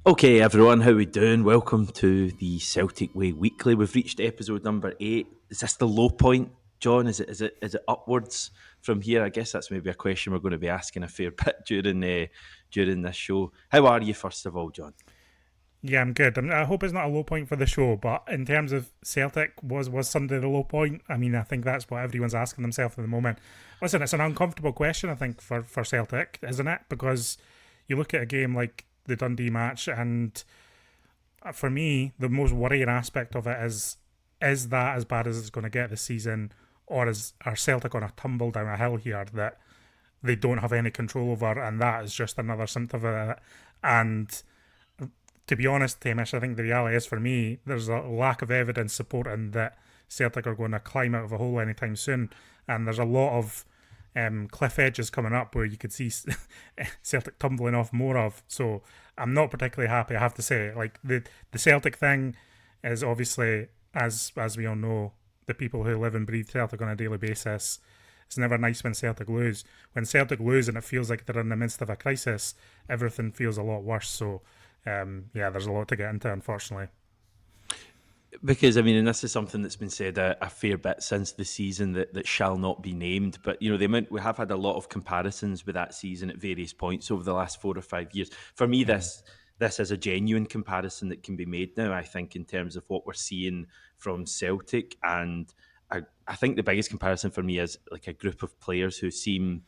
Okay, everyone, how we doing? Welcome to the Celtic Way Weekly. We've reached episode number 8. Is this the low point, John? Is it upwards from here? I guess that's maybe a question we're going to be asking a fair bit during this show. How are you, first of all, John? Yeah, I'm good. I hope it's not a low point for the show, but in terms of Celtic, was Sunday the low point? I mean, I think that's what everyone's asking themselves at the moment. Listen, it's an uncomfortable question, I think, for Celtic, isn't it? Because you look at a game like the Dundee match, and for me, the most worrying aspect of it is that as bad as it's going to get this season, or are Celtic on a tumble down a hill here that they don't have any control over, and that is just another symptom of it. And to be honest, Hamish, I think the reality is for me, there's a lack of evidence supporting that Celtic are going to climb out of a hole anytime soon. And there's a lot of cliff edges coming up where you could see Celtic tumbling off more of. So I'm not particularly happy, I have to say. Like the Celtic thing is obviously, as we all know, the people who live and breathe Celtic on a daily basis. It's never nice when Celtic lose. When Celtic lose and it feels like they're in the midst of a crisis, everything feels a lot worse. So yeah, there's a lot to get into, unfortunately. Because I mean, and this is something that's been said a fair bit since the season that shall not be named. But you know, the amount we have had a lot of comparisons with that season at various points over the last 4 or 5 years. For me, this is a genuine comparison that can be made now. I think in terms of what we're seeing from Celtic, and I think the biggest comparison for me is like a group of players who seem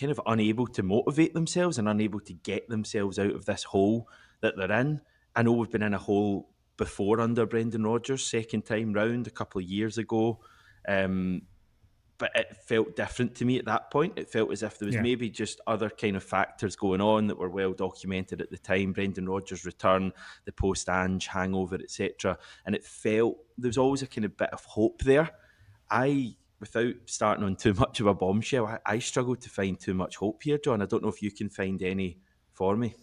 kind of unable to motivate themselves and unable to get themselves out of this hole that they're in. I know we've been in a hole before under Brendan Rodgers, second time round a couple of years ago. Um, but it felt different to me at that point. It felt as if there was Yeah, maybe just other kind of factors going on that were well documented at the time. Brendan Rodgers' return, the post-Ange hangover, etc. And it felt there was always a kind of bit of hope there. Without starting on too much of a bombshell, I struggled to find too much hope here, John. I don't know if you can find any for me.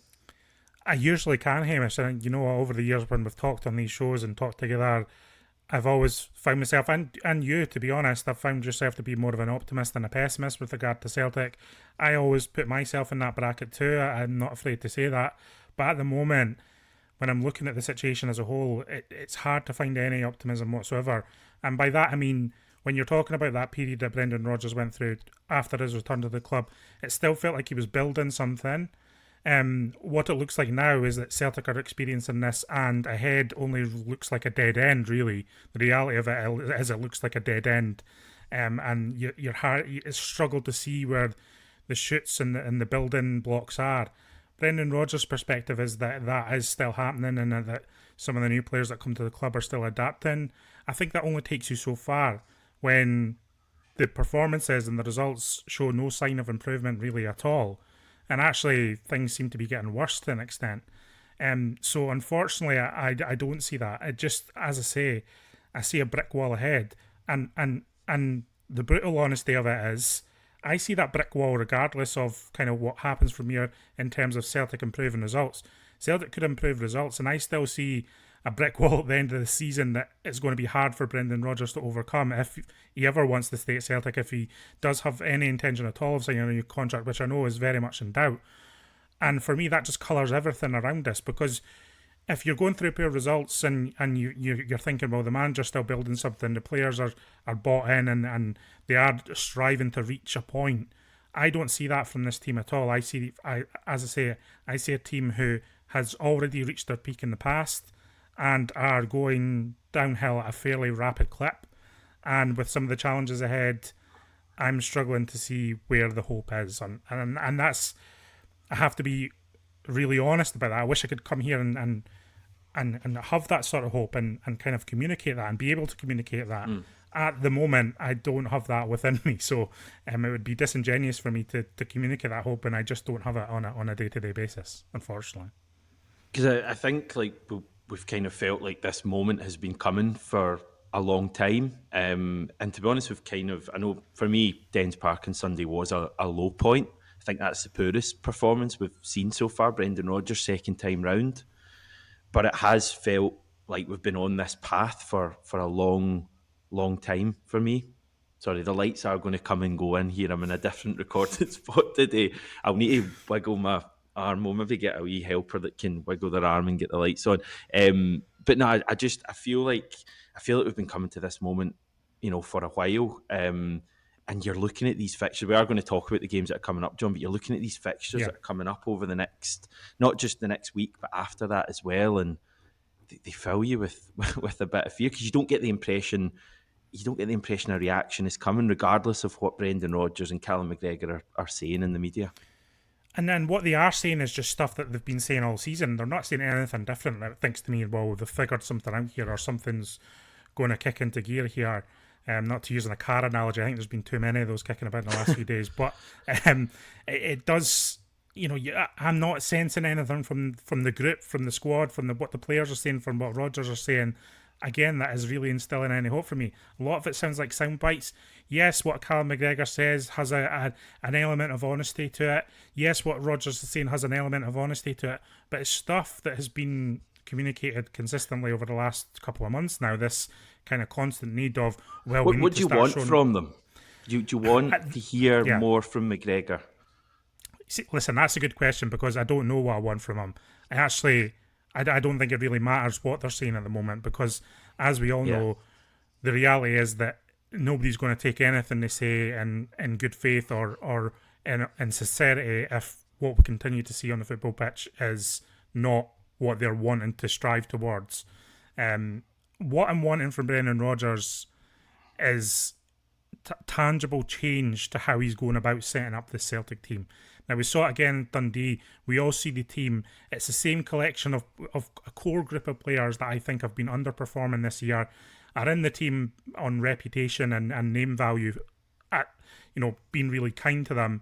I usually can, Hamish. And you know, over the years when we've talked on these shows and talked together, I've always found myself, and you, to be honest, I've found yourself to be more of an optimist than a pessimist with regard to Celtic. I always put myself in that bracket too. I'm not afraid to say that. But at the moment, when I'm looking at the situation as a whole, it's hard to find any optimism whatsoever. And by that, I mean, when you're talking about that period that Brendan Rodgers went through after his return to the club, it still felt like he was building something. What it looks like now is that Celtic are experiencing this, and ahead only looks like a dead end. Really, the reality of it is it looks like a dead end, and your heart is struggled to see where the shoots and the building blocks are. Brendan Rodgers' perspective is that that is still happening, and that some of the new players that come to the club are still adapting. I think that only takes you so far when the performances and the results show no sign of improvement really at all. And actually, things seem to be getting worse to an extent. So unfortunately, I don't see that. It just, as I say, I see a brick wall ahead, and the brutal honesty of it is, I see that brick wall regardless of kind of what happens from here in terms of Celtic improving results. Celtic could improve results, and I still see a brick wall at the end of the season that is going to be hard for Brendan Rodgers to overcome if he ever wants to stay at Celtic, if he does have any intention at all of signing a new contract, which I know is very much in doubt. And for me, that just colours everything around this, because if you're going through poor results and you're thinking, well, the manager's still building something, the players are bought in and they are striving to reach a point. I don't see that from this team at all. As I say, I see a team who has already reached their peak in the past and are going downhill at a fairly rapid clip. And with some of the challenges ahead, I'm struggling to see where the hope is. And that's, I have to be really honest about that. I wish I could come here and have that sort of hope and kind of communicate that and be able to communicate that. At the moment, I don't have that within me, so it would be disingenuous for me to communicate that hope, and I just don't have it on a day to day basis, unfortunately. Because I think like we've kind of felt like this moment has been coming for a long time. And to be honest, we've kind of, I know for me, Dens Park on Sunday was a low point. I think that's the poorest performance we've seen so far. Brendan Rodgers, second time round. But it has felt like we've been on this path for a long time for me. Sorry, the lights are going to come and go in here. I'm in a different recorded spot today. I'll need to wiggle my arm. We'll maybe get a wee helper that can wiggle their arm and get the lights on. But no, I feel like we've been coming to this moment, for a while. And you're looking at these fixtures. We are going to talk about the games that are coming up, John, but you're looking at these fixtures Yeah. that are coming up over the next, not just the next week, but after that as well. And they fill you with with a bit of fear, because you don't get the impression a reaction is coming, regardless of what Brendan Rodgers and Callum McGregor are saying in the media. And then what they are saying is just stuff that they've been saying all season. They're not saying anything different that thinks to me, well, they've figured something out here or something's going to kick into gear here. Not to use a car analogy, I think there's been too many of those kicking about in the last few days. But it does, I'm not sensing anything from the group, from the squad, from what the players are saying, from what Rodgers are saying. Again, that is really instilling any hope for me. A lot of it sounds like sound bites. Yes, what Callum McGregor says has an element of honesty to it. Yes, what Rodgers is saying has an element of honesty to it. But it's stuff that has been communicated consistently over the last couple of months now. This kind of constant need of, well, we need What to do you start want showing. from them? Do you want to hear Yeah. more from McGregor? See, listen, that's a good question because I don't know what I want from him. I don't think it really matters what they're saying at the moment because, as we all Yeah. know, the reality is that nobody's going to take anything they say in good faith or in sincerity if what we continue to see on the football pitch is not what they're wanting to strive towards. What I'm wanting from Brendan Rodgers is tangible change to how he's going about setting up the Celtic team. Now, we saw it again in Dundee. We all see the team. It's the same collection of a core group of players that I think have been underperforming this year, are in the team on reputation and name value, at being really kind to them.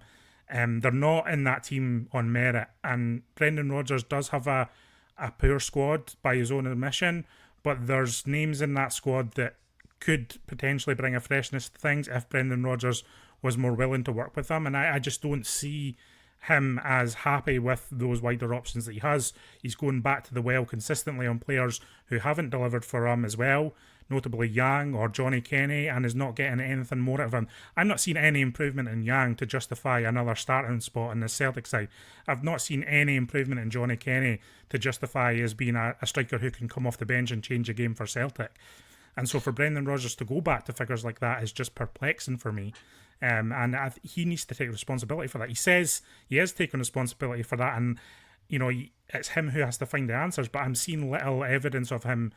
They're not in that team on merit. And Brendan Rodgers does have a poor squad by his own admission, but there's names in that squad that could potentially bring a freshness to things if Brendan Rodgers was more willing to work with them. And I just don't see him as happy with those wider options that he has. He's going back to the well consistently on players who haven't delivered for him as well, notably Yang or Johnny Kenny, and is not getting anything more out of him. I'm not seeing any improvement in Yang to justify another starting spot on the Celtic side. I've not seen any improvement in Johnny Kenny to justify as being a striker who can come off the bench and change a game for Celtic. And so for Brendan Rodgers to go back to figures like that is just perplexing for me. And he needs to take responsibility for that. He says he is taking responsibility for that, and it's him who has to find the answers. But I'm seeing little evidence of him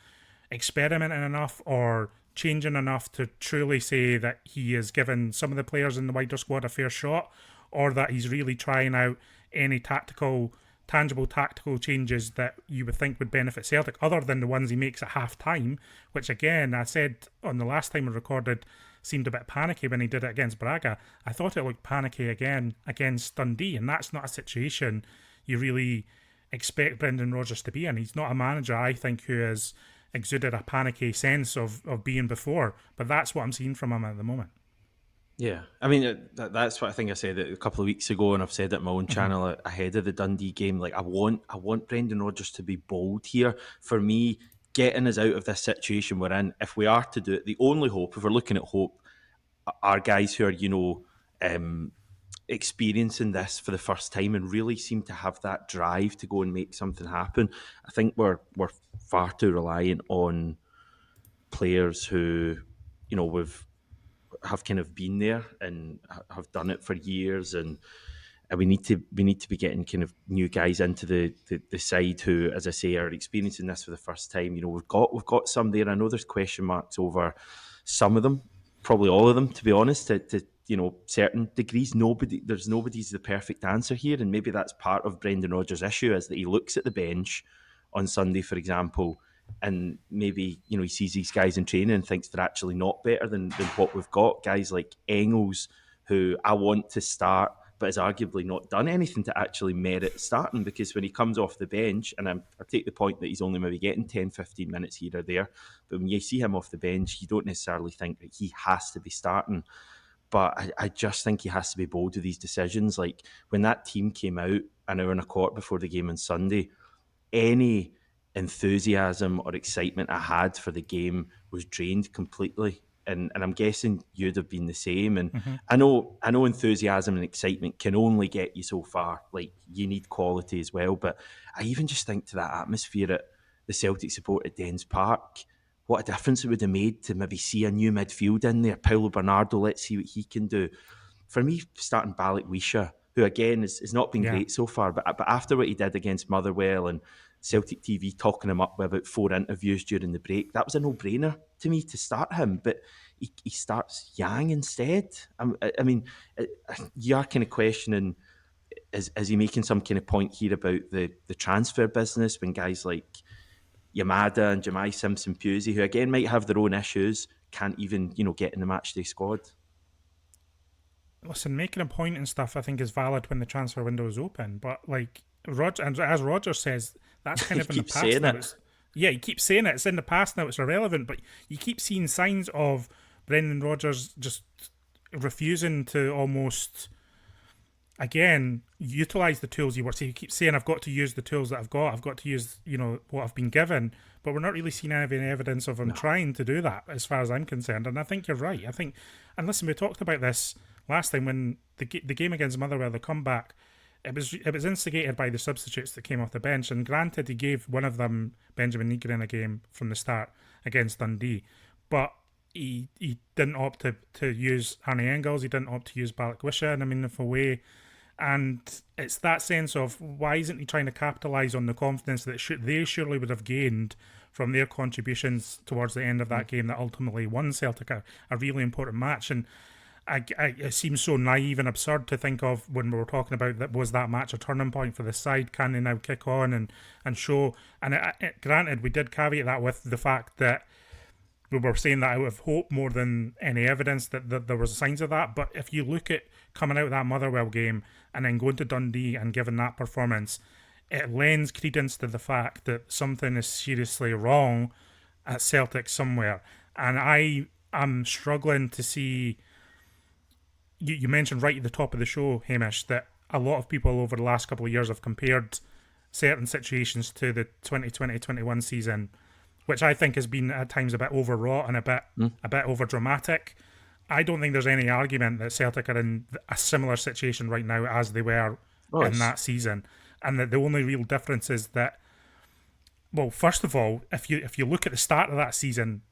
experimenting enough or changing enough to truly say that he is giving some of the players in the wider squad a fair shot, or that he's really trying out any tangible tactical changes that you would think would benefit Celtic, other than the ones he makes at half time, which again, I said on the last time we recorded, seemed a bit panicky when he did it against Braga. I thought it looked panicky again against Dundee, and that's not a situation you really expect Brendan Rodgers to be in. He's not a manager, I think, who has exuded a panicky sense of being before, but that's what I'm seeing from him at the moment. Yeah, I mean that's what I think I said a couple of weeks ago, and I've said it on my own channel ahead of the Dundee game. Like I want Brendan Rodgers to be bold here. For me, getting us out of this situation we're in, if we are to do it, the only hope, if we're looking at hope, are guys who are experiencing this for the first time and really seem to have that drive to go and make something happen. I think we're far too reliant on players who we've have kind of been there and have done it for years, and we need to be getting kind of new guys into the side who, as I say, are experiencing this for the first time. We've got some there. I know there's question marks over some of them, probably all of them, to be honest. To certain degrees, nobody's the perfect answer here, and maybe that's part of Brendan Rodgers' issue, is that he looks at the bench on Sunday, for example, and maybe he sees these guys in training and thinks they're actually not better than what we've got. Guys like Engels, who I want to start, but has arguably not done anything to actually merit starting, because when he comes off the bench, and I take the point that he's only maybe getting 10, 15 minutes here or there, but when you see him off the bench, you don't necessarily think that he has to be starting. But I just think he has to be bold with these decisions. Like when that team came out an hour and a quarter before the game on Sunday, any enthusiasm or excitement I had for the game was drained completely. and I'm guessing you'd have been the same. And Mm-hmm. I know enthusiasm and excitement can only get you so far. Like, you need quality as well. But I even just think to that atmosphere at the Celtic support at Dens Park, what a difference it would have made to maybe see a new midfield in there. Paulo Bernardo, let's see what he can do. For me, starting Balak Wisha, who again has not been Yeah. great so far, but after what he did against Motherwell and Celtic TV talking him up with about 4 interviews during the break, that was a no-brainer to me to start him. But he starts Yang instead. I mean, you are kind of questioning, is he making some kind of point here about the transfer business when guys like Yamada and Jemai Simpson-Pusey, who again might have their own issues, can't even get in the matchday squad? Listen, making a point and stuff I think is valid when the transfer window is open, but like Roger, and as Roger says, that's kind He of in the keeps past saying now. it. It's Yeah, you keep saying it. It's in the past now. It's irrelevant, but you keep seeing signs of Brendan Rodgers just refusing to almost again utilize the tools he works. He keeps saying, "I've got to use the tools that I've got. I've got to use what I've been given." But we're not really seeing any evidence of him No. trying to do that, as far as I'm concerned. And I think you're right. I think, and listen, we talked about this last time when the game against Motherwell, the comeback. It was instigated by the substitutes that came off the bench, and granted, he gave one of them, Benjamin Nigren, a game from the start against Dundee, but he didn't opt to use Arnie Engels. He didn't opt to use Balak Wisha in a meaningful way. And it's that sense of, why isn't he trying to capitalise on the confidence that they surely would have gained from their contributions towards the end of that game that ultimately won Celtic a really important match. And it seems so naive and absurd to think of when we were talking about that, was that match a turning point for the side? Can they now kick on and show? And granted, we did caveat that with the fact that we were saying that out of hope more than any evidence that there was signs of that. But if you look at coming out of that Motherwell game and then going to Dundee and giving that performance, it lends credence to the fact that something is seriously wrong at Celtic somewhere. And I am struggling to see. You mentioned right at the top of the show, Hamish, that a lot of people over the last couple of years have compared certain situations to the 2020-21 season, which I think has been at times a bit overwrought and a bit over dramatic. I don't think there's any argument that Celtic are in a similar situation right now as they were in that season, and that the only real difference is that, well, first of all, if you look at the start of that season,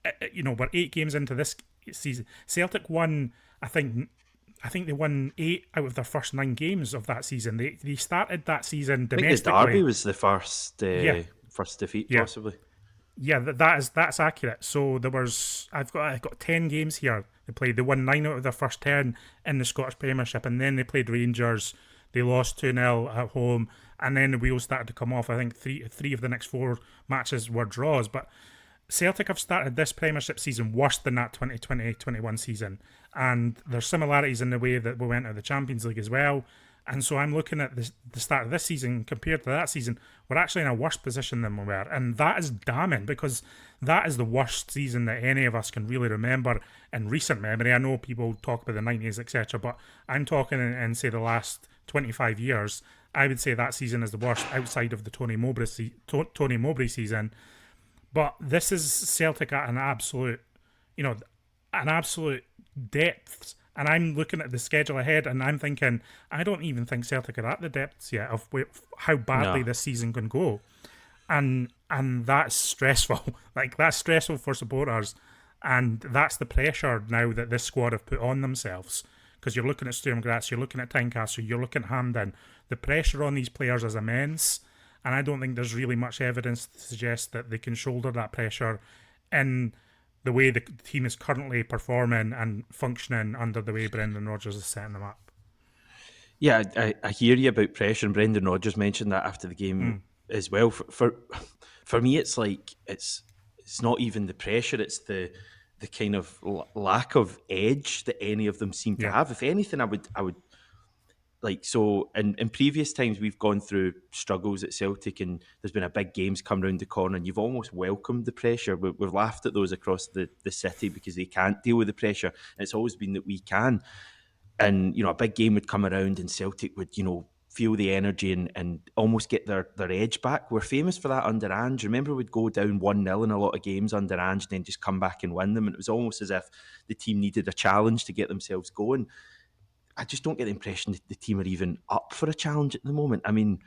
we're 8 games into this season. Celtic won, I think they won 8 out of their first 9 games of that season. They started that season I think the domestically. derby was the first defeat, possibly. Yeah, that's accurate. So I've got 10 games here. They played. They won 9 out of their first 10 in the Scottish Premiership, and then they played Rangers. They lost 2-0 at home, and then the wheels started to come off. I think three of the next 4 matches were draws. But Celtic have started this Premiership season worse than that 2020-21 season, and there's similarities in the way that we went to the Champions League as well. And so I'm looking at the start of this season compared to that season, we're actually in a worse position than we were. And that is damning, because that is the worst season that any of us can really remember in recent memory. I know people talk about the 90s, etc., but I'm talking in say, the last 25 years. I would say that season is the worst outside of the Tony Mowbray season. But this is Celtic at an absolute depth. And I'm looking at the schedule ahead, and I'm thinking, I don't even think Celtic are at the depths yet of how badly this season can go, and that's stressful. Like, that's stressful for supporters, and that's the pressure now that this squad have put on themselves. Because you're looking at Sturm Graz, you're looking at Tynecastle, you're looking at Hampden. The pressure on these players is immense, and I don't think there's really much evidence to suggest that they can shoulder that pressure in the way the team is currently performing and functioning under the way Brendan Rodgers is setting them up. Yeah, I hear you about pressure, and Brendan Rodgers mentioned that after the game as well. For me, it's like it's not even the pressure; it's the kind of lack of edge that any of them seem to have. If anything, I would like, so in previous times we've gone through struggles at Celtic, and there's been a big games come round the corner, and you've almost welcomed the pressure. We've laughed at those across the city because they can't deal with the pressure, and it's always been that we can. And a big game would come around and Celtic would feel the energy and almost get their edge back. We're famous for that under Ange. Remember, we'd go down 1-0 in a lot of games under Ange and then just come back and win them. And it was almost as if the team needed a challenge to get themselves going. I just don't get the impression that the team are even up for a challenge at the moment. I mean,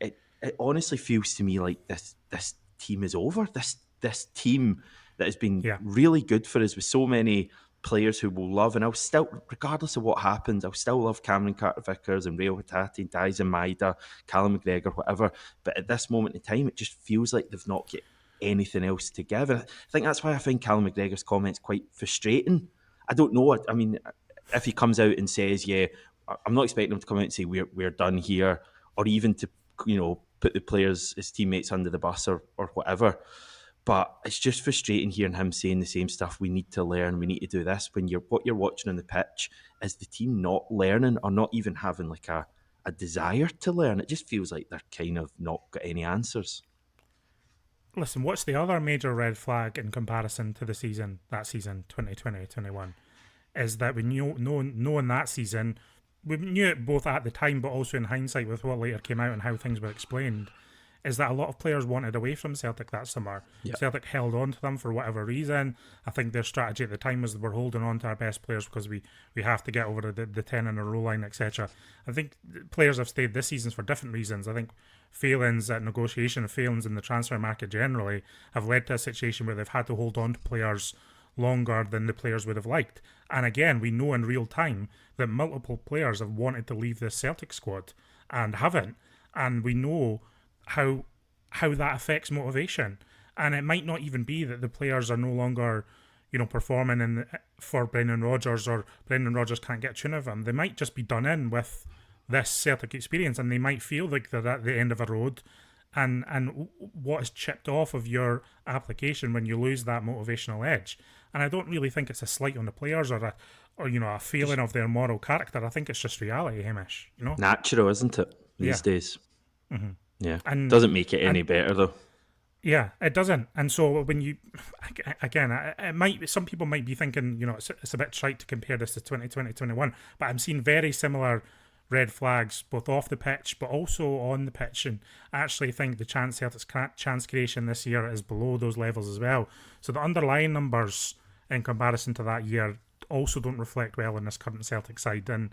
it honestly feels to me like this team is over. This team that has been really good for us with so many players who will love, and I'll still, regardless of what happens, I'll still love Cameron Carter-Vickers and Rayo Hatate, Dyson Maeda, Callum McGregor, whatever. But at this moment in time, it just feels like they've not got anything else to give. And I think that's why I find Callum McGregor's comments quite frustrating. I don't know. I mean, if he comes out and says, "Yeah," I'm not expecting him to come out and say we're done here, or even to put the players, his teammates, under the bus or whatever. But it's just frustrating hearing him saying the same stuff. We need to learn. We need to do this. When what you're watching on the pitch is the team not learning or not even having like a desire to learn. It just feels like they're kind of not got any answers. Listen, what's the other major red flag in comparison to that season 2020-21 is that we know in that season, we knew it both at the time but also in hindsight with what later came out and how things were explained, is that a lot of players wanted away from Celtic that summer. Yep. Celtic held on to them for whatever reason. I think their strategy at the time was that we're holding on to our best players because we have to get over the 10 in a row line, etc. I think players have stayed this season for different reasons. I think failings at negotiation, failings in the transfer market generally have led to a situation where they've had to hold on to players longer than the players would have liked. And again, we know in real time that multiple players have wanted to leave the Celtic squad and haven't. And we know how that affects motivation. And it might not even be that the players are no longer, performing for Brendan Rodgers, or Brendan Rodgers can't get a tune of them. They might just be done in with this Celtic experience, and they might feel like they're at the end of a road. And what is chipped off of your application when you lose that motivational edge. And I don't really think it's a slight on the players or a feeling of their moral character. I think it's just reality, Hamish. Natural, isn't it? These days. Mm-hmm. Yeah, and doesn't make it any better though. Yeah, it doesn't. And so when you, again, it might, some people might be thinking, it's a bit trite to compare this to 2020-21, but I'm seeing very similar red flags both off the pitch but also on the pitch, and I actually think the Celtic's chance creation this year is below those levels as well. So the underlying numbers in comparison to that year also don't reflect well in this current Celtic side, and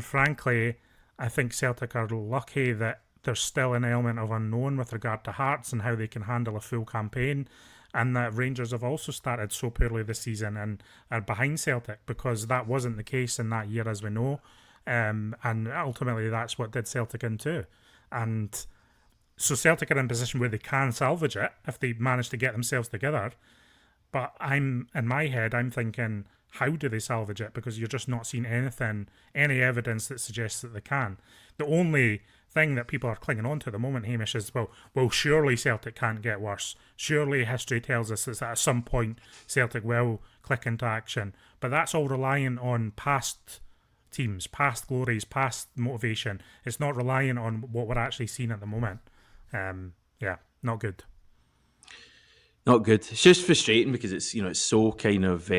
frankly, I think Celtic are lucky that there's still an element of unknown with regard to Hearts and how they can handle a full campaign, and that Rangers have also started so poorly this season and are behind Celtic, because that wasn't the case in that year, as we know, and ultimately that's what did Celtic in too. And so Celtic are in a position where they can salvage it if they manage to get themselves together, but in my head I'm thinking, how do they salvage it? Because you're just not seeing any evidence that suggests that they can. The only thing that people are clinging on to at the moment, Hamish, is, well, surely Celtic can't get worse. Surely history tells us that at some point Celtic will click into action. But that's all relying on past teams, past glories, past motivation. It's not relying on what we're actually seeing at the moment. Not good. Not good. It's just frustrating because it's so kind of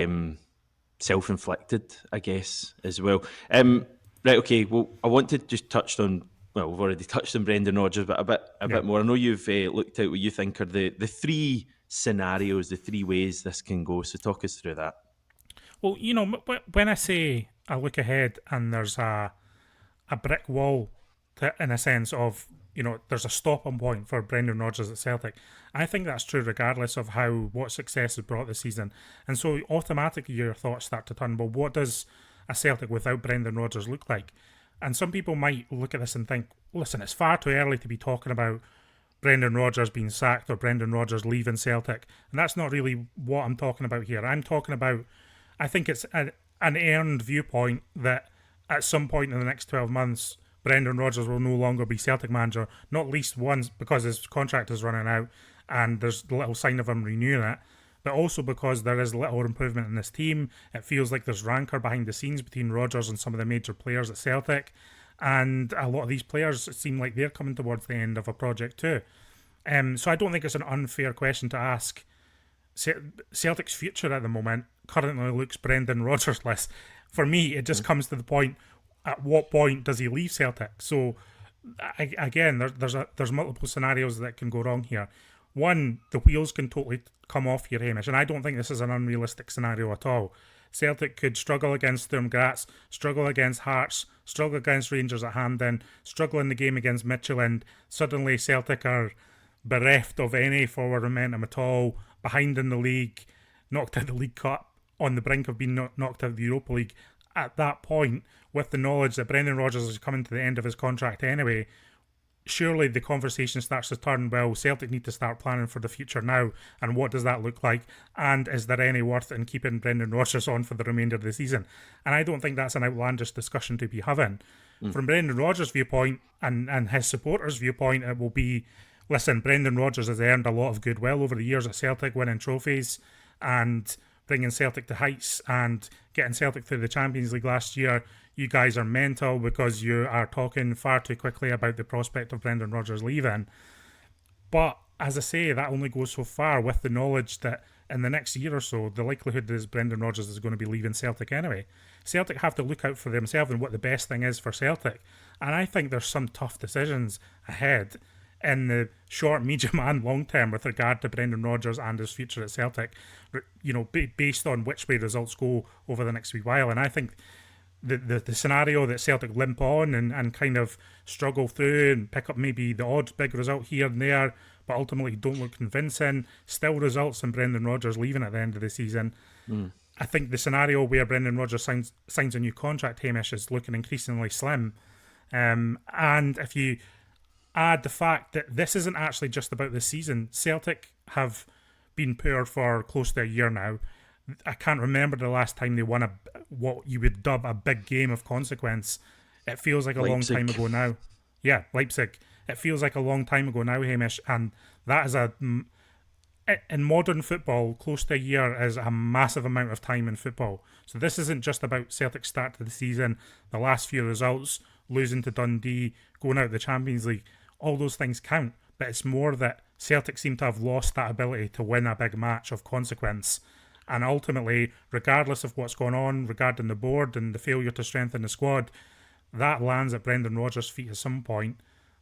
self-inflicted, I guess, as well. Right, okay. Well, I want to just touch on. Well, we've already touched on Brendan Rodgers, but a bit more. I know you've looked at what you think are the three scenarios, the three ways this can go. So talk us through that. Well, when I say I look ahead and there's a brick wall, in a sense of, there's a stopping point for Brendan Rodgers at Celtic, I think that's true regardless of what success has brought this season. And so automatically your thoughts start to turn, well, what does a Celtic without Brendan Rodgers look like? And some people might look at this and think, listen, it's far too early to be talking about Brendan Rodgers being sacked or Brendan Rodgers leaving Celtic. And that's not really what I'm talking about here. I'm talking about, I think it's an earned viewpoint that at some point in the next 12 months, Brendan Rodgers will no longer be Celtic manager, not least once because his contract is running out and there's little sign of him renewing it, but also because there is little improvement in this team. It feels like there's rancour behind the scenes between Rodgers and some of the major players at Celtic, and a lot of these players seem like they're coming towards the end of a project too. So I don't think it's an unfair question to ask. Celtic's future at the moment currently looks Brendan Rodgers-less. For me, it just comes to the point, at what point does he leave Celtic? So again, there's multiple scenarios that can go wrong here. One, the wheels can totally come off here, Hamish, and I don't think this is an unrealistic scenario at all. Celtic could struggle against Sturm Graz, struggle against Hearts, struggle against Rangers at Hampden, struggle in the game against Midtjylland. Suddenly, Celtic are bereft of any forward momentum at all, behind in the league, knocked out of the League Cup, on the brink of being knocked out of the Europa League. At that point, with the knowledge that Brendan Rodgers is coming to the end of his contract anyway, surely the conversation starts to turn, well, Celtic need to start planning for the future now, and what does that look like, and is there any worth in keeping Brendan Rodgers on for the remainder of the season? And I don't think that's an outlandish discussion to be having. From Brendan Rodgers' viewpoint and his supporters' viewpoint, it will be, listen, Brendan Rodgers has earned a lot of goodwill over the years at Celtic, winning trophies and bringing Celtic to heights and getting Celtic through the Champions League last year. You guys are mental because you are talking far too quickly about the prospect of Brendan Rodgers leaving. But as I say, that only goes so far, with the knowledge that in the next year or so, the likelihood is Brendan Rodgers is going to be leaving Celtic anyway. Celtic have to look out for themselves and what the best thing is for Celtic. And I think there's some tough decisions ahead in the short, medium, and long term with regard to Brendan Rodgers and his future at Celtic, based on which way results go over the next wee while. And I think the scenario that Celtic limp on and kind of struggle through and pick up maybe the odd big result here and there, but ultimately don't look convincing, still results in Brendan Rodgers leaving at the end of the season. I think the scenario where Brendan Rodgers signs a new contract, Hamish, is looking increasingly slim. And if you add the fact that this isn't actually just about this season, Celtic have been poor for close to a year now. I can't remember the last time they won what you would dub a big game of consequence. It feels like a long time ago now. Yeah, Leipzig. It feels like a long time ago now, Hamish, and that is in modern football, close to a year is a massive amount of time in football. So this isn't just about Celtic's start to the season, the last few results, losing to Dundee, going out of the Champions League. All those things count, but it's more that Celtic seem to have lost that ability to win a big match of consequence. And ultimately, regardless of what's going on regarding the board and the failure to strengthen the squad, that lands at Brendan Rodgers' feet at some point.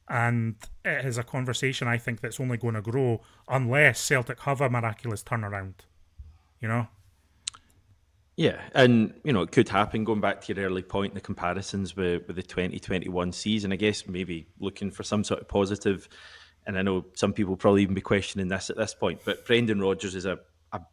And it is a conversation, I think, that's only going to grow unless Celtic have a miraculous turnaround. You know? Yeah, and it could happen. Going back to your early point, the comparisons with the 2021 season, I guess maybe looking for some sort of positive. And I know some people probably even be questioning this at this point, but Brendan Rodgers is a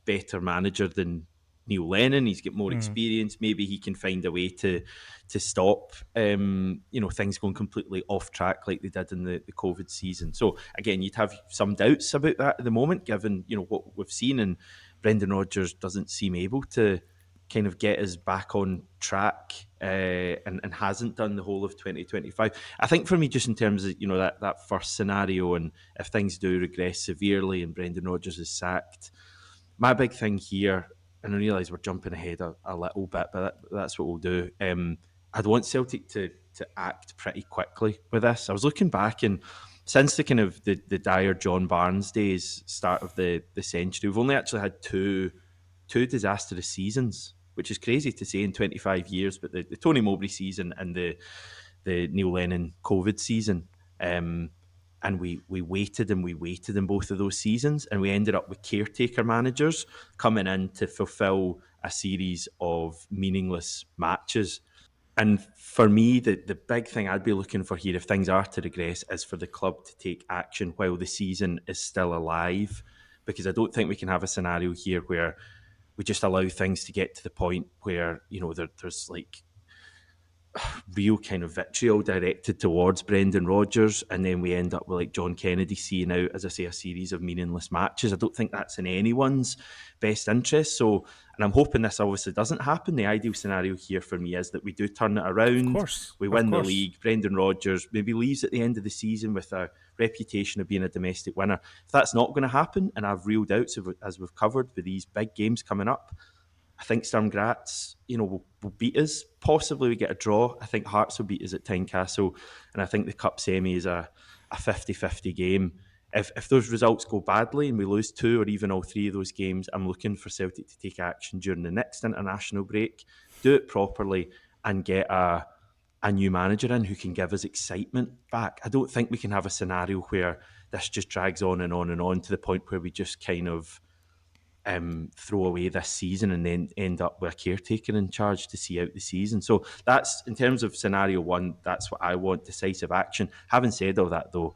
better manager than Neil Lennon. He's got more experience. Maybe he can find a way to stop things going completely off track like they did in the COVID season. So again, you'd have some doubts about that at the moment, given what we've seen, and Brendan Rodgers doesn't seem able to kind of get us back on track, and hasn't done the whole of 2025. I think for me, just in terms of that first scenario, and if things do regress severely and Brendan Rodgers is sacked, my big thing here, and I realise we're jumping ahead a little bit, but that's what we'll do. I'd want Celtic to act pretty quickly with this. I was looking back, and since the kind of the dire John Barnes days, start of the century, we've only actually had two disastrous seasons, which is crazy to say in 25 years, but the Tony Mowbray season and the Neil Lennon COVID season. And we waited and we waited in both of those seasons, and we ended up with caretaker managers coming in to fulfill a series of meaningless matches. And for me, the big thing I'd be looking for here, if things are to regress, is for the club to take action while the season is still alive. Because I don't think we can have a scenario here where we just allow things to get to the point where, there's like real kind of vitriol directed towards Brendan Rodgers, and then we end up with like John Kennedy seeing out, as I say, a series of meaningless matches. I don't think that's in anyone's best interest. So, and I'm hoping this obviously doesn't happen. The ideal scenario here for me is that we do turn it around, we win the league, Brendan Rodgers maybe leaves at the end of the season with a reputation of being a domestic winner. If that's not going to happen, and I have real doubts as we've covered with these big games coming up, I think Sturm Graz, will beat us. Possibly we get a draw. I think Hearts will beat us at Tynecastle. And I think the Cup semi is a 50-50 game. If those results go badly and we lose two or even all three of those games, I'm looking for Celtic to take action during the next international break, do it properly, and get a a new manager in who can give us excitement back. I don't think we can have a scenario where this just drags on and on and on to the point where we just kind of throw away this season and then end up with a caretaker in charge to see out the season. So that's, in terms of scenario one, that's what I want: decisive action. Having said all that, though,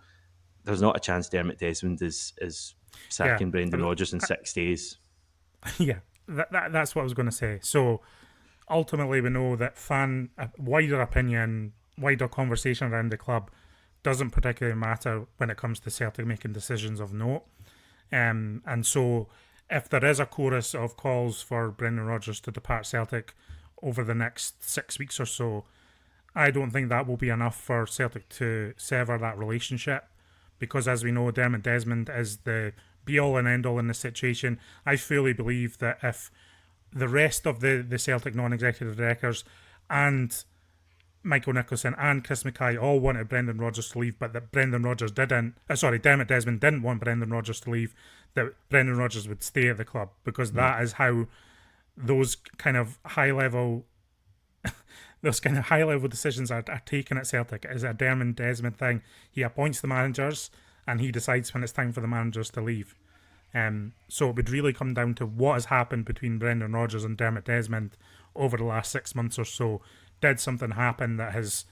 there's not a chance Dermot Desmond is Yeah, sacking Brendan Rodgers in 6 days. yeah, that's what I was going to say. So ultimately, we know that wider opinion, wider conversation around the club doesn't particularly matter when it comes to Celtic making decisions of note. And so, if there is a chorus of calls for Brendan Rodgers to depart Celtic over the next 6 weeks or so, I don't think that will be enough for Celtic to sever that relationship, because, as we know, Dermot Desmond is the be all and end all in this situation. I fully believe that if the rest of the Celtic non-executive directors and Michael Nicholson and Chris Mackay all wanted Brendan Rodgers to leave, but that Brendan Rodgers didn't. Dermot Desmond didn't want Brendan Rodgers to leave. That Brendan Rodgers would stay at the club, because that is how those kind of high level decisions are taken at Celtic. It is a Dermot Desmond thing. He appoints the managers and he decides when it's time for the managers to leave. So it would really come down to what has happened between Brendan Rodgers and Dermot Desmond over the last 6 months or so. Did something happen that has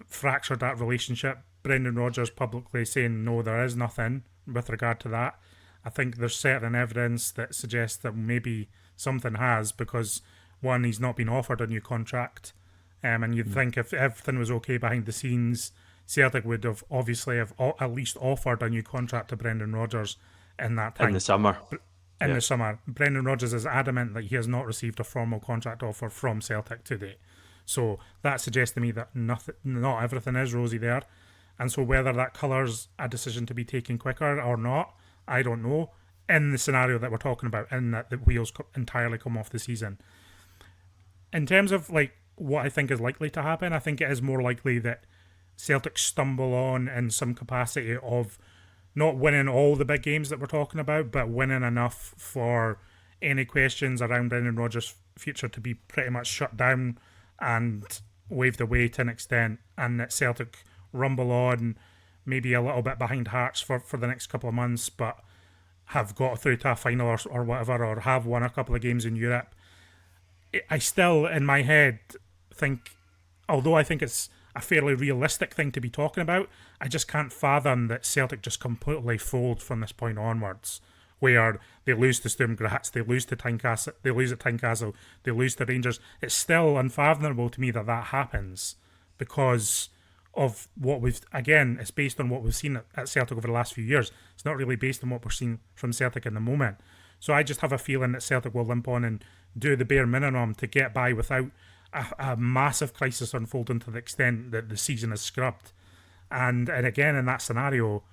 fractured that relationship? Brendan Rodgers publicly saying no, there is nothing with regard to that. I think there's certain evidence that suggests that maybe something has, because one, he's not been offered a new contract, and you'd think if everything was okay behind the scenes, Celtic would have obviously have at least offered a new contract to Brendan Rodgers in that time. In the summer. In the summer, Brendan Rodgers is adamant that he has not received a formal contract offer from Celtic to date. So that suggests to me that not everything is rosy there. And so whether that colours a decision to be taken quicker or not, I don't know. In the scenario that we're talking about, in that the wheels entirely come off the season. In terms of like what I think is likely to happen, I think it is more likely that Celtic stumble on in some capacity of not winning all the big games that we're talking about, but winning enough for any questions around Brendan Rodgers' future to be pretty much shut down and waved away to an extent, and that Celtic rumble on, maybe a little bit behind Hearts for the next couple of months, but have got through to a final or whatever, or have won a couple of games in Europe. I still, in my head, think, although I think it's a fairly realistic thing to be talking about, I just can't fathom that Celtic just completely fold from this point onwards, where they lose to Sturm Graz, they lose at Tynecastle, they lose to Rangers. It's still unfathomable to me that happens, because of what it's based on what we've seen at Celtic over the last few years. It's not really based on what we're seeing from Celtic in the moment. So I just have a feeling that Celtic will limp on and do the bare minimum to get by without a massive crisis unfolding to the extent that the season is scrubbed. And again, in that scenario,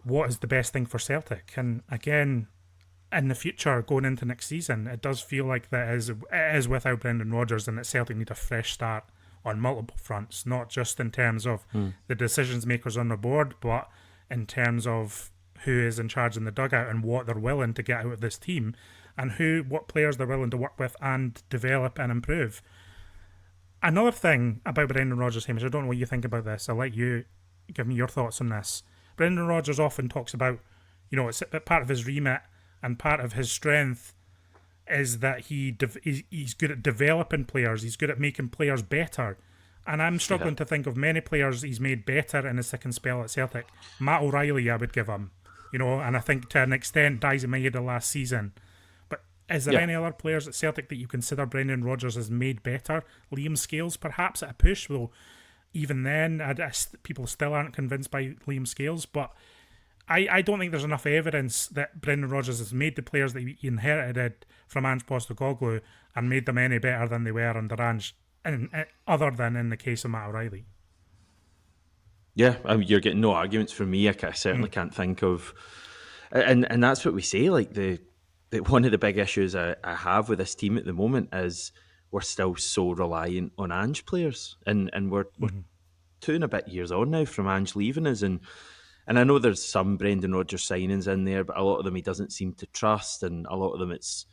what is the best thing for Celtic? And again, in the future, going into next season, it does feel like it is without Brendan Rodgers, and that Celtic need a fresh start on multiple fronts, not just in terms of the decisions makers on the board, but in terms of who is in charge in the dugout and what they're willing to get out of this team, and what players they're willing to work with and develop and improve. Another thing about Brendan Rodgers, Hamish, I don't know what you think about this. I'll let you give me your thoughts on this. Brendan Rodgers often talks about, it's part of his remit and part of his strength is that he's good at developing players. He's good at making players better. And I'm struggling to think of many players he's made better in his second spell at Celtic. Matt O'Reilly, I would give him, and I think to an extent Daisy Maeda last season. But is there any other players at Celtic that you consider Brendan Rodgers has made better? Liam Scales, perhaps, at a push, though even then, people still aren't convinced by Liam Scales. But I don't think there's enough evidence that Brendan Rodgers has made the players that he inherited from Ange Postecoglou and made them any better than they were under Ange, other than in the case of Matt O'Reilly. Yeah, I mean, you're getting no arguments from me. I certainly can't think of, and that's what we say. Like one of the big issues I have with this team at the moment is we're still so reliant on Ange players, and we're 2 and a bit years on now from Ange leaving us, and I know there's some Brendan Rodgers signings in there, but a lot of them he doesn't seem to trust, and a lot of them it's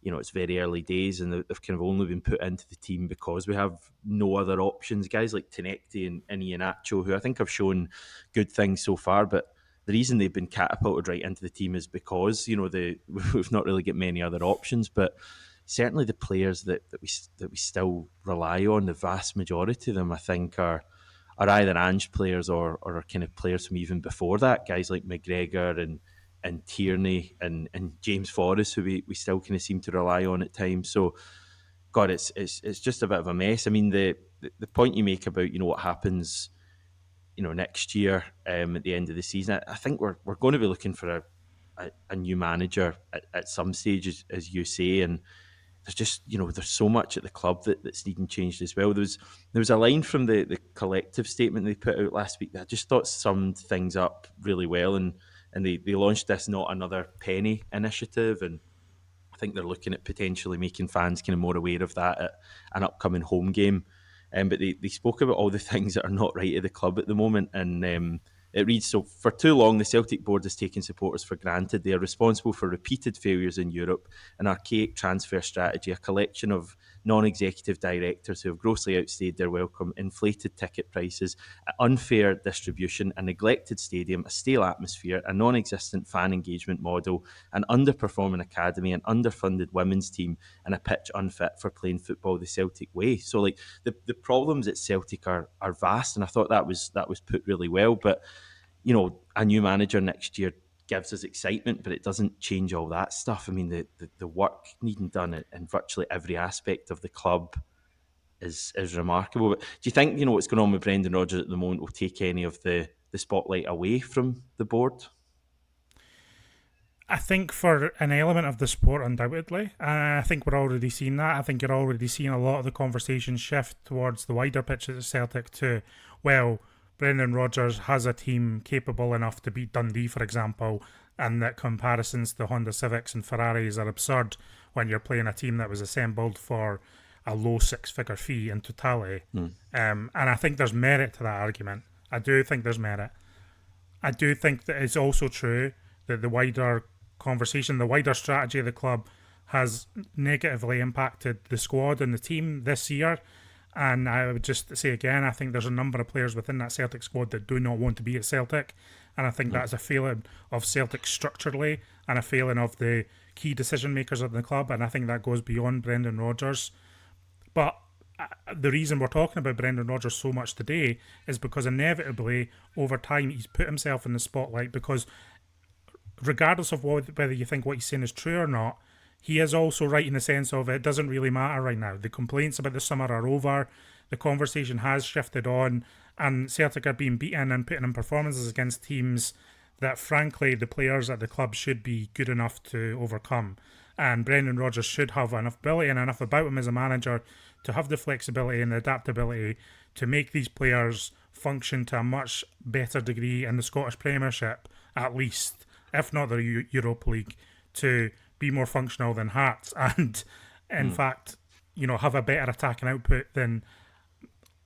it's very early days and they've kind of only been put into the team because we have no other options. Guys like Tenecti and Iheanacho, who I think have shown good things so far, but the reason they've been catapulted right into the team is because we've not really got many other options. But certainly the players that we still rely on, the vast majority of them, I think, are either Ange players or are kind of players from even before that. Guys like McGregor and Tierney and James Forrest, who we still kind of seem to rely on at times. So, God, it's just a bit of a mess. I mean, the point you make about what happens, next year at the end of the season, I think we're going to be looking for a new manager at some stage, as you say, and there's just there's so much at the club that's needing changed as well. There was a line from the collective statement they put out last week that I just thought summed things up really well, and they launched this Not Another Penny initiative, and I think they're looking at potentially making fans kind of more aware of that at an upcoming home game. But they spoke about all the things that are not right at the club at the moment, and it reads, so for too long, the Celtic board has taken supporters for granted. They are responsible for repeated failures in Europe, an archaic transfer strategy, a collection of non-executive directors who have grossly outstayed their welcome, inflated ticket prices, unfair distribution, a neglected stadium, a stale atmosphere, a non-existent fan engagement model, an underperforming academy, an underfunded women's team, and a pitch unfit for playing football the Celtic way. So, like, the problems at Celtic are vast, and I thought that was put really well. But a new manager next year gives us excitement, but it doesn't change all that stuff. I mean, the work needing done in virtually every aspect of the club is remarkable. But do you think what's going on with Brendan Rodgers at the moment will take any of the spotlight away from the board? I think for an element of the sport, undoubtedly. I think we're already seeing that. I think you're already seeing a lot of the conversation shift towards the wider pitches at Celtic to, well, Brendan Rodgers has a team capable enough to beat Dundee, for example, and that comparisons to Honda Civics and Ferraris are absurd when you're playing a team that was assembled for a low six-figure fee in totality. And I think there's merit to that argument. I do think there's merit. I do think that it's also true that the wider conversation, the wider strategy of the club has negatively impacted the squad and the team this year. And I would just say again, I think there's a number of players within that Celtic squad that do not want to be at Celtic. And I think that's a failing of Celtic structurally and a failing of the key decision makers of the club. And I think that goes beyond Brendan Rodgers. But the reason we're talking about Brendan Rodgers so much today is because inevitably over time he's put himself in the spotlight because regardless of whether you think what he's saying is true or not, he is also right in the sense of it doesn't really matter right now. The complaints about the summer are over. The conversation has shifted on, and Celtic are being beaten and putting in performances against teams that, frankly, the players at the club should be good enough to overcome. And Brendan Rodgers should have enough ability and enough about him as a manager to have the flexibility and the adaptability to make these players function to a much better degree in the Scottish Premiership, at least, if not the Europa League, to be more functional than Hearts and, in fact, have a better attacking output than,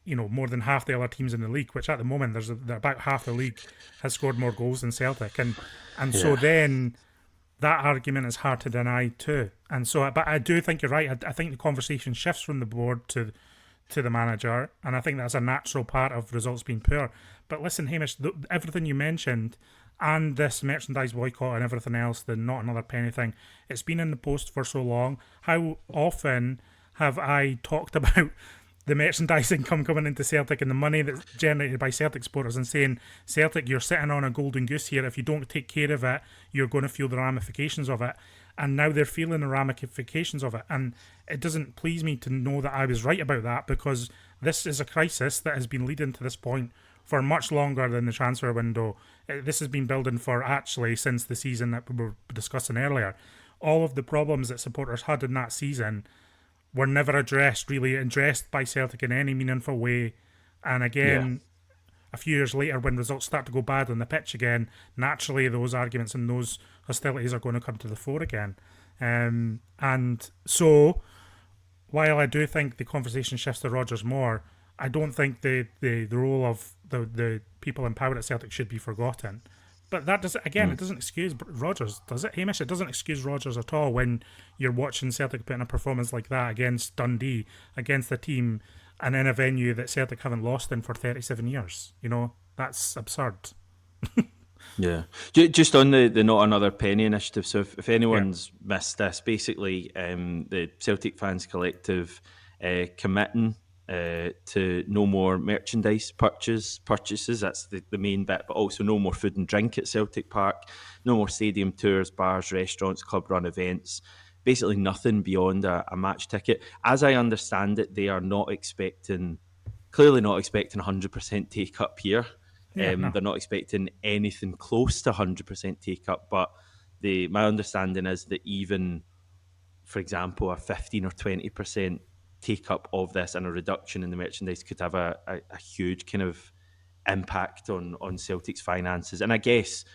more than half the other teams in the league, which at the moment there's about half the league has scored more goals than Celtic. So then that argument is hard to deny too. And so, but I do think you're right. I think the conversation shifts from the board to the manager, and I think that's a natural part of results being poor. But listen, Hamish, everything you mentioned and this merchandise boycott and everything else, the Not Another Penny thing, it's been in the post for so long. How often have I talked about the merchandise income coming into Celtic and the money that's generated by Celtic supporters and saying, Celtic, you're sitting on a golden goose here. If you don't take care of it, you're going to feel the ramifications of it. And now they're feeling the ramifications of it. And it doesn't please me to know that I was right about that, because this is a crisis that has been leading to this point for much longer than the transfer window. This has been building for actually since the season that we were discussing earlier. All of the problems that supporters had in that season were never really addressed by Celtic in any meaningful way. And again, a few years later, when results start to go bad on the pitch again, naturally those arguments and those hostilities are going to come to the fore again. And so, while I do think the conversation shifts to Rodgers more, I don't think the role of the people in power at Celtic should be forgotten. But that doesn't. Again, it doesn't excuse Rodgers, does it, Hamish? It doesn't excuse Rodgers at all when you're watching Celtic put in a performance like that against Dundee, against a team, and in a venue that Celtic haven't lost in for 37 years. That's absurd. Yeah. Just on the Not Another Penny initiative, so if Yeah, anyone's missed this, basically the Celtic Fans Collective committing to no more merchandise purchases, that's the main bit, but also no more food and drink at Celtic Park, no more stadium tours, bars, restaurants, club run events, basically nothing beyond a match ticket. As I understand it, they are clearly not expecting 100% take up here. yeah, no, They're not expecting anything close to 100% take up, but my understanding is that even, for example, a 15 or 20% take up of this and a reduction in the merchandise could have a huge kind of impact on Celtic's finances. And I guess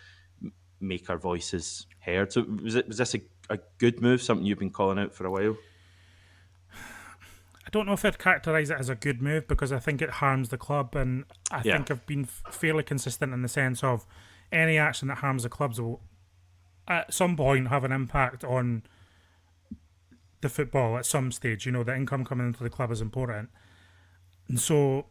make our voices heard. So was this a good move, something you've been calling out for a while? I don't know if I'd characterise it as a good move because I think it harms the club, and I Yeah. think I've been fairly consistent in the sense of any action that harms the clubs will at some point have an impact on the football at some stage. The income coming into the club is important. And so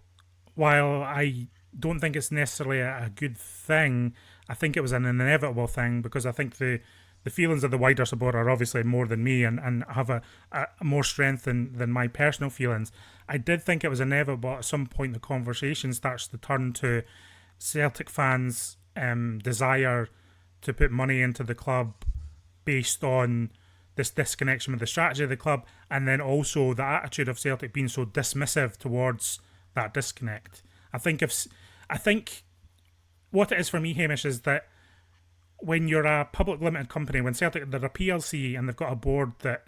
while I don't think it's necessarily a good thing, I think it was an inevitable thing because I think the feelings of the wider support are obviously more than me and have a more strength than my personal feelings. I did think it was inevitable at some point the conversation starts to turn to Celtic fans' desire to put money into the club based on this disconnection with the strategy of the club, and then also the attitude of Celtic being so dismissive towards that disconnect. I think what it is for me, Hamish, is that when you're a public limited company, when Celtic they're a PLC and they've got a board that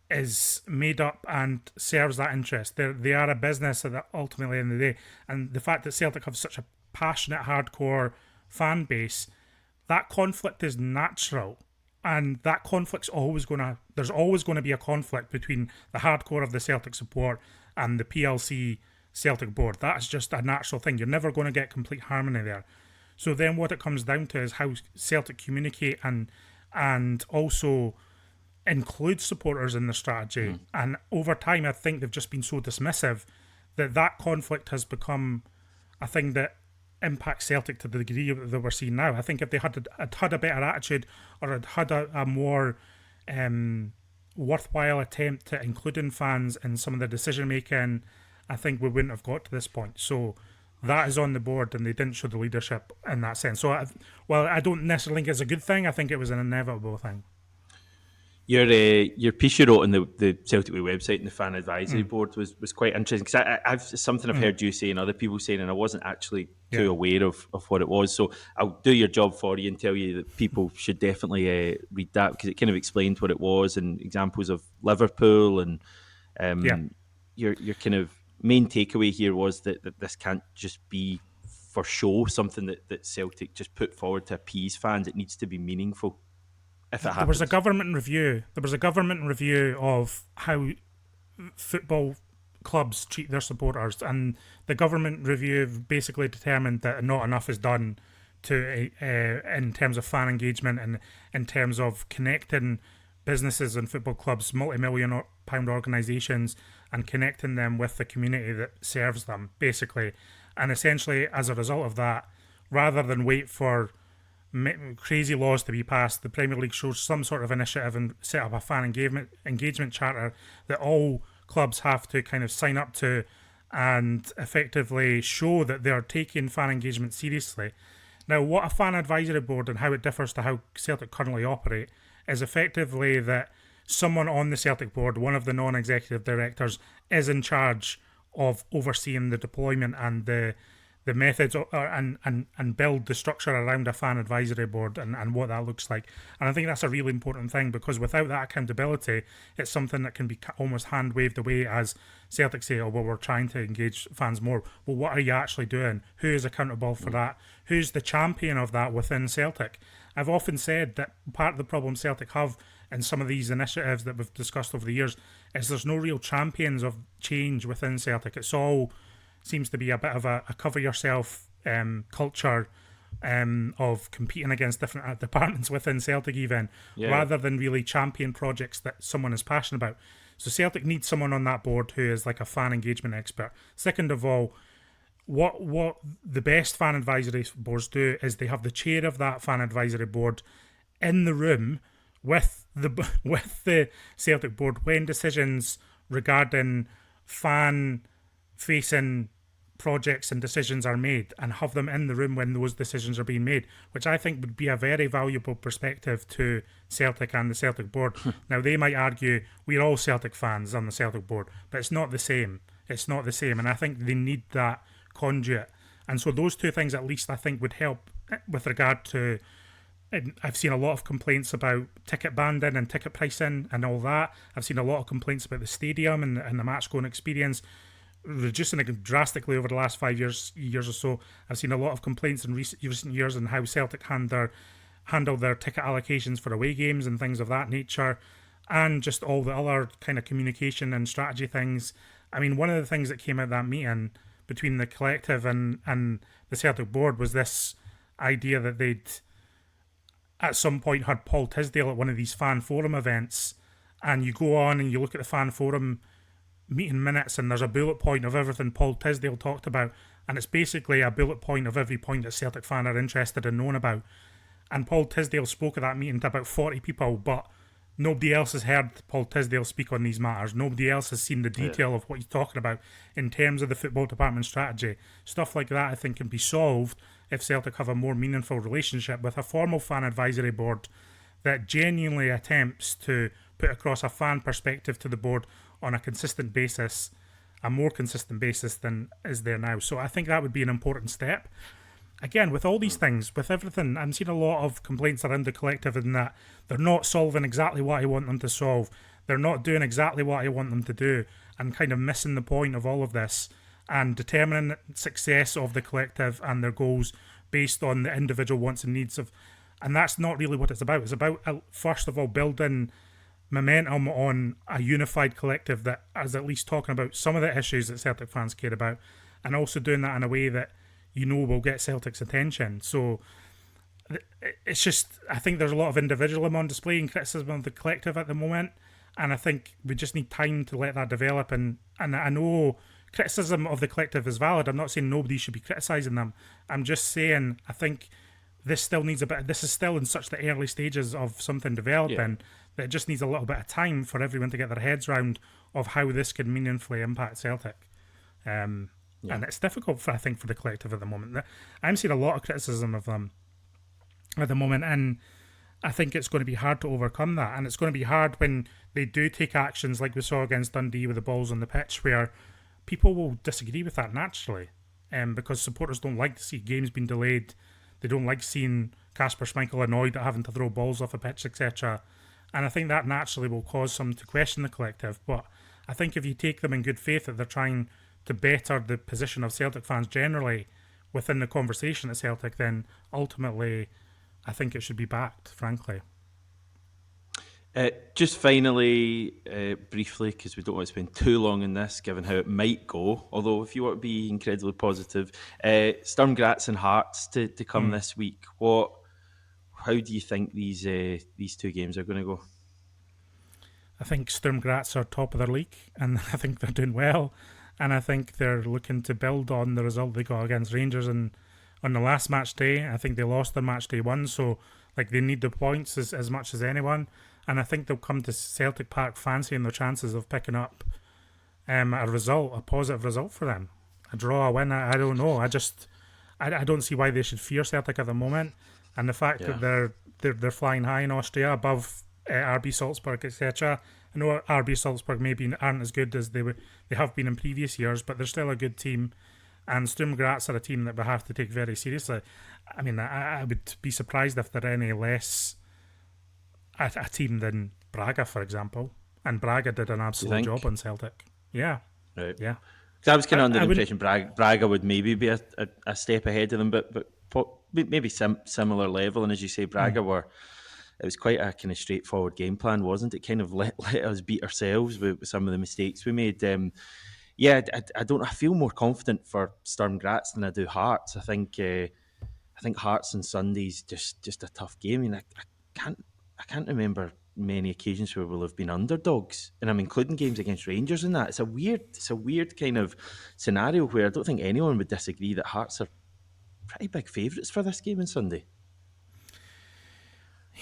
is made up and serves that interest, they are a business at the ultimately end of the day, and the fact that Celtic have such a passionate, hardcore fan base, that conflict is natural. And that conflict's there's always going to be a conflict between the hardcore of the Celtic support and the PLC Celtic board. That's just a natural thing. You're never going to get complete harmony there. So then what it comes down to is how Celtic communicate and also include supporters in the strategy. And over time, I think they've just been so dismissive that conflict has become a thing that impacts Celtic to the degree that we're seeing now. I think if they had a better attitude or had a more worthwhile attempt to including fans in some of the decision making, I think we wouldn't have got to this point. So that is on the board, and they didn't show the leadership in that sense. So, I don't necessarily think it's a good thing. I think it was an inevitable thing. Your piece you wrote on the Celtic Way website and the fan advisory board was quite interesting because I've something I've heard you say and other people saying, and I wasn't actually too aware of what it was. So I'll do your job for you and tell you that people should definitely read that because it kind of explained what it was and examples of Liverpool and your kind of main takeaway here was that this can't just be for show, something that Celtic just put forward to appease fans. It needs to be meaningful. If it happens. There was a government review. There was a government review of how football clubs treat their supporters, and the government review basically determined that not enough is done to in terms of fan engagement and in terms of connecting businesses and football clubs, multi-million pound organisations, and connecting them with the community that serves them, basically. And essentially, as a result of that, rather than wait for crazy laws to be passed, the Premier League shows some sort of initiative and set up a fan engagement charter that all clubs have to kind of sign up to and effectively show that they're taking fan engagement seriously. Now, what a fan advisory board and how it differs to how Celtic currently operate is effectively that someone on the Celtic board, one of the non-executive directors, is in charge of overseeing the deployment and the methods and build the structure around a fan advisory board and what that looks like. And I think that's a really important thing because without that accountability, it's something that can be almost hand waved away as Celtic say, oh, well, we're trying to engage fans more. Well, what are you actually doing? Who is accountable for that? Who's the champion of that within Celtic? I've often said that part of the problem Celtic have in some of these initiatives that we've discussed over the years is there's no real champions of change within Celtic. It's all seems to be a bit of a cover yourself culture of competing against different departments within Celtic, even Yeah. rather than really champion projects that someone is passionate about. So Celtic needs someone on that board who is like a fan engagement expert. Second of all, what the best fan advisory boards do is they have the chair of that fan advisory board in the room with the with the Celtic board when decisions regarding fan facing projects and decisions are made, and have them in the room when those decisions are being made, which I think would be a very valuable perspective to Celtic and the Celtic board. Now, they might argue we're all Celtic fans on the Celtic board, but it's not the same. It's not the same, and I think they need that conduit. And so those two things, at least, I think would help with regard to. I've seen a lot of complaints about ticket banding and ticket pricing and all that. I've seen a lot of complaints about the stadium and the match going experience reducing it drastically over the last 5 years or so. I've seen a lot of complaints in recent years on how Celtic handle their ticket allocations for away games and things of that nature, and just all the other kind of communication and strategy things. I mean, one of the things that came out of that meeting between the collective and the Celtic board was this idea that they'd at some point heard Paul Tisdale at one of these fan forum events, and you go on and you look at the fan forum meeting minutes, and there's a bullet point of everything Paul Tisdale talked about, and it's basically a bullet point of every point that Celtic fan are interested in knowing about. And Paul Tisdale spoke at that meeting to about 40 people, but nobody else has heard Paul Tisdale speak on these matters. Nobody else has seen the detail of what he's talking about in terms of the football department strategy. Stuff like that, I think, can be solved if Celtic have a more meaningful relationship with a formal fan advisory board that genuinely attempts to put across a fan perspective to the board on a consistent basis, a more consistent basis than is there now. So I think that would be an important step. Again, with all these things, with everything, I'm seeing a lot of complaints around the collective in that they're not solving exactly what I want them to solve. They're not doing exactly what I want them to do, and kind of missing the point of all of this and determining success of the collective and their goals based on the individual wants and needs of. And that's not really what it's about. It's about, first of all, building momentum on a unified collective that is at least talking about some of the issues that Celtic fans care about, and also doing that in a way that will get Celtic's attention. So it's just, I think there's a lot of individualism on display and criticism of the collective at the moment, and I think we just need time to let that develop. And I know criticism of the collective is valid. I'm not saying nobody should be criticising them. I'm just saying I think this still needs a bit. This is still in such the early stages of something developing that it just needs a little bit of time for everyone to get their heads round of how this can meaningfully impact Celtic. And it's difficult I think, for the collective at the moment. I'm seeing a lot of criticism of them at the moment, and I think it's going to be hard to overcome that. And it's going to be hard when they do take actions like we saw against Dundee with the balls on the pitch, where people will disagree with that naturally, because supporters don't like to see games being delayed. They don't like seeing Kasper Schmeichel annoyed at having to throw balls off a pitch, etc. And I think that naturally will cause some to question the collective. But I think if you take them in good faith that they're trying to better the position of Celtic fans generally within the conversation at Celtic, then ultimately I think it should be backed, frankly. Just finally, briefly, because we don't want to spend too long in this, given how it might go, although if you want to be incredibly positive, Sturm Graz and Hearts to come this week. How do you think these two games are going to go? I think Sturm Graz are top of their league, and I think they're doing well, and I think they're looking to build on the result they got against Rangers on the last match day. I think they lost their match day one, so like they need the points as much as anyone, and I think they'll come to Celtic Park fancying their chances of picking up a positive result for them. A draw, a win, I don't know. I don't see why they should fear Celtic at the moment, and the fact that they're flying high in Austria above RB Salzburg, etc. I know RB Salzburg maybe aren't as good as they have been in previous years, but they're still a good team. And Sturm Graz are a team that we have to take very seriously. I mean, I would be surprised if they're any less a team than Braga, for example. And Braga did an absolute job on Celtic. Yeah. Right. Yeah. Because I was kind of under the impression Braga would maybe be a step ahead of them, but maybe similar level. And as you say, Braga it was quite a kind of straightforward game plan, wasn't it? Kind of let us beat ourselves with some of the mistakes we made. I feel more confident for Sturm Graz than I do Hearts. I think I think Hearts on Sunday's just a tough game. I mean, can't I can't remember many occasions where we'll have been underdogs, and I'm including games against Rangers in that. It's a weird kind of scenario where I don't think anyone would disagree that Hearts are pretty big favourites for this game on Sunday.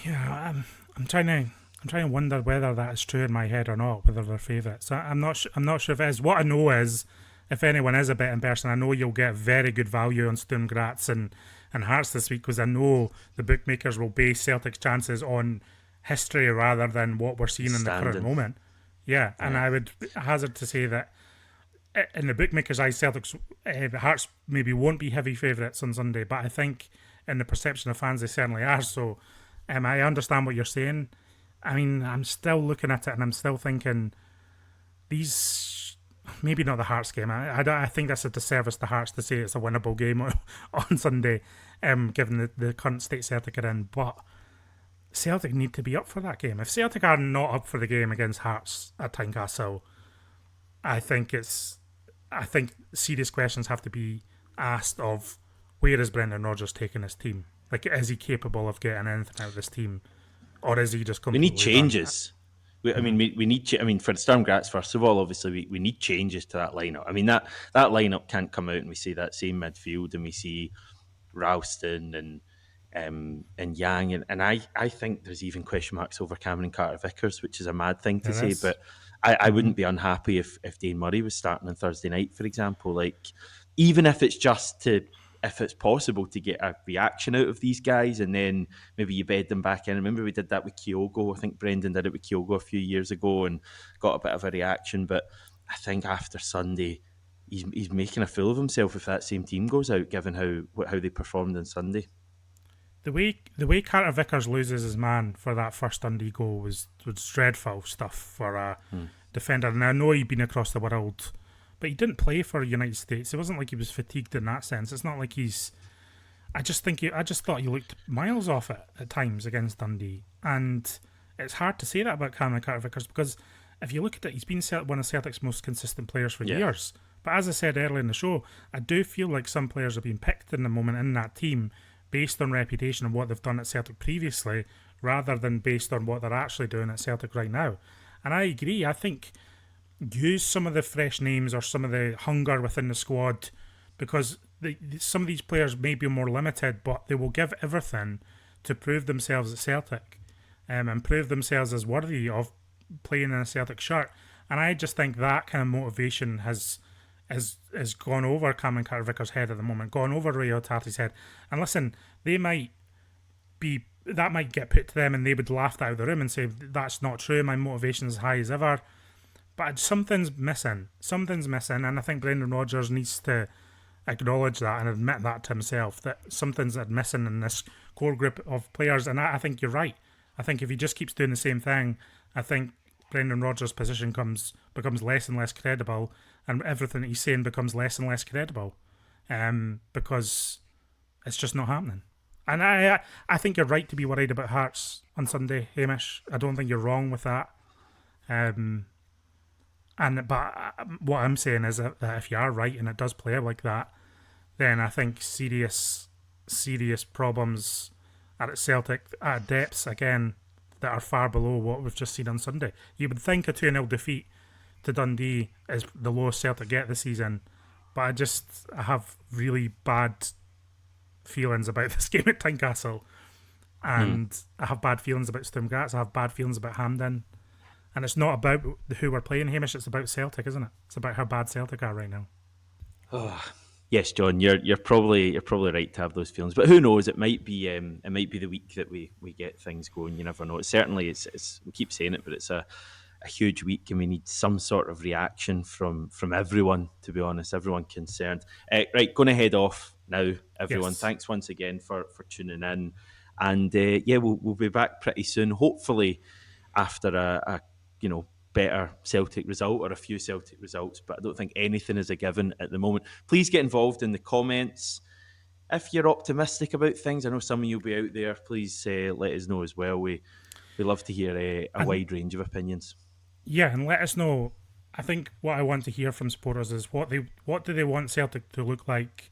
Yeah, I'm trying to. I'm trying to wonder whether that is true in my head or not. Whether they're favourites, I'm not. I'm not sure if it is. What I know is, if anyone is a betting person, I know you'll get very good value on Sturm Graz and Hearts this week, because I know the bookmakers will base Celtic's chances on history rather than what we're seeing in the current Standing, moment. Yeah, and yeah, I would hazard to say that in the bookmakers' eyes, Celtics Hearts maybe won't be heavy favourites on Sunday, but I think in the perception of fans, they certainly are. So I understand what you're saying. I mean, I'm still looking at it and I'm still thinking these. Maybe not the Hearts game. I think that's a disservice to Hearts to say it's a winnable game on Sunday, given the current state Celtic are in. But Celtic need to be up for that game. If Celtic are not up for the game against Hearts at Tynecastle, I think it's. I think serious questions have to be asked of where is Brendan Rodgers taking his team? Like, is he capable of getting anything out of this team, or is he just we need completely done? changes. I Mm-hmm. mean, we need. I mean, for the Storm Graz, first of all, obviously, we need changes to that lineup. I mean, that lineup can't come out and we see that same midfield and we see Ralston and Yang and I think there's even question marks over Cameron Carter Vickers, which is a mad thing to There say, is. but I Mm-hmm. wouldn't be unhappy if Dane Murray was starting on Thursday night, for example. Like, even if it's just to, if it's possible to get a reaction out of these guys and then maybe you bed them back in. I remember we did that with Kyogo. I think Brendan did it with Kyogo a few years ago and got a bit of a reaction. But I think after Sunday, he's making a fool of himself if that same team goes out, given how they performed on Sunday. The way Carter Vickers loses his man for that first Dundee goal was dreadful stuff for a Hmm. defender. And I know he'd been across the world, but he didn't play for United States. It wasn't like he was fatigued in that sense. It's not like he's. I just thought he looked miles off it at times against Dundee, and it's hard to say that about Cameron Carter Vickers because if you look at it, he's been one of Celtic's most consistent players for Yeah. years. But as I said earlier in the show, I do feel like some players are being picked in the moment in that team based on reputation and what they've done at Celtic previously, rather than based on what they're actually doing at Celtic right now. And I agree. I think use some of the fresh names or some of the hunger within the squad because some of these players may be more limited, but they will give everything to prove themselves at Celtic and prove themselves as worthy of playing in a Celtic shirt. And I just think that kind of motivation has gone over Cameron Carter Vickers' head at the moment, gone over Ray Otati's head. And listen, they might be that might get put to them and they would laugh that out of the room and say that's not true, my motivation is high as ever. But something's missing. Something's missing, and I think Brendan Rodgers needs to acknowledge that and admit that to himself that something's missing in this core group of players. And I think you're right. I think if he just keeps doing the same thing, I think Brendan Rodgers' position becomes less and less credible, and everything he's saying becomes less and less credible, because it's just not happening. And I think you're right to be worried about Hearts on Sunday, Hamish. I don't think you're wrong with that. But what I'm saying is that if you are right and it does play out like that, then I think serious problems are at Celtic at depths again that are far below what we've just seen on Sunday. You would think a 2-0 defeat to Dundee is the lowest Celtic get this season, but I have really bad feelings about this game at Tynecastle, and I have bad feelings about Sturm Graz. I have bad feelings about Hampden. And it's not about who we're playing, Hamish. It's about Celtic, isn't it? It's about how bad Celtic are right now. Yes, John, you're probably right to have those feelings, but who knows? It might be the week that we get things going. You never know. It's we keep saying it, but it's a huge week, and we need some sort of reaction from everyone. To be honest, everyone concerned. Right, going to head off now, everyone. Yes. Thanks once again for tuning in, and yeah, we'll be back pretty soon. Hopefully, after a better Celtic result or a few Celtic results, but I don't think anything is a given at the moment. Please get involved in the comments. If you're optimistic about things, I know some of you will be out there. Please let us know as well. We love to hear a And wide range of opinions. yeah, and let us know. I think what I want to hear from supporters is what do they want Celtic to look like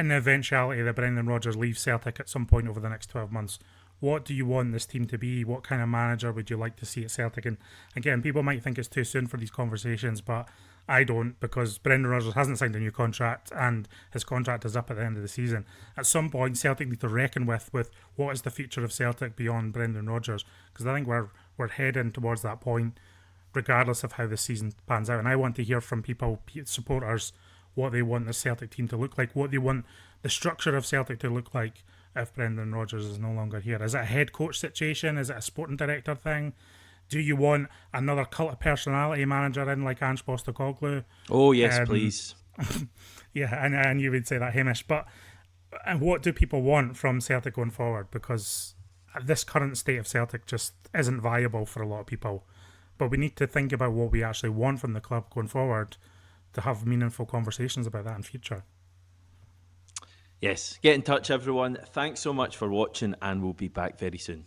in the eventuality that Brendan Rodgers leaves Celtic at some point over the next 12 months, what do you want this team to be? What kind of manager would you like to see at Celtic? And again, people might think it's too soon for these conversations, but I don't, because Brendan Rodgers hasn't signed a new contract and his contract is up at the end of the season. At some point, Celtic need to reckon with what is the future of Celtic beyond Brendan Rodgers, because I think we're heading towards that point, regardless of how the season pans out. And I want to hear from people, supporters, what they want the Celtic team to look like, what they want the structure of Celtic to look like if Brendan Rodgers is no longer here. Is it a head coach situation? Is it a sporting director thing? Do you want another cult of personality manager in like Ange Postecoglou? Oh, yes, please. Yeah, and you would say that, Hamish. But and what do people want from Celtic going forward? Because this current state of Celtic just isn't viable for a lot of people. But we need to think about what we actually want from the club going forward to have meaningful conversations about that in future. Yes, get in touch, everyone. Thanks so much for watching, and we'll be back very soon.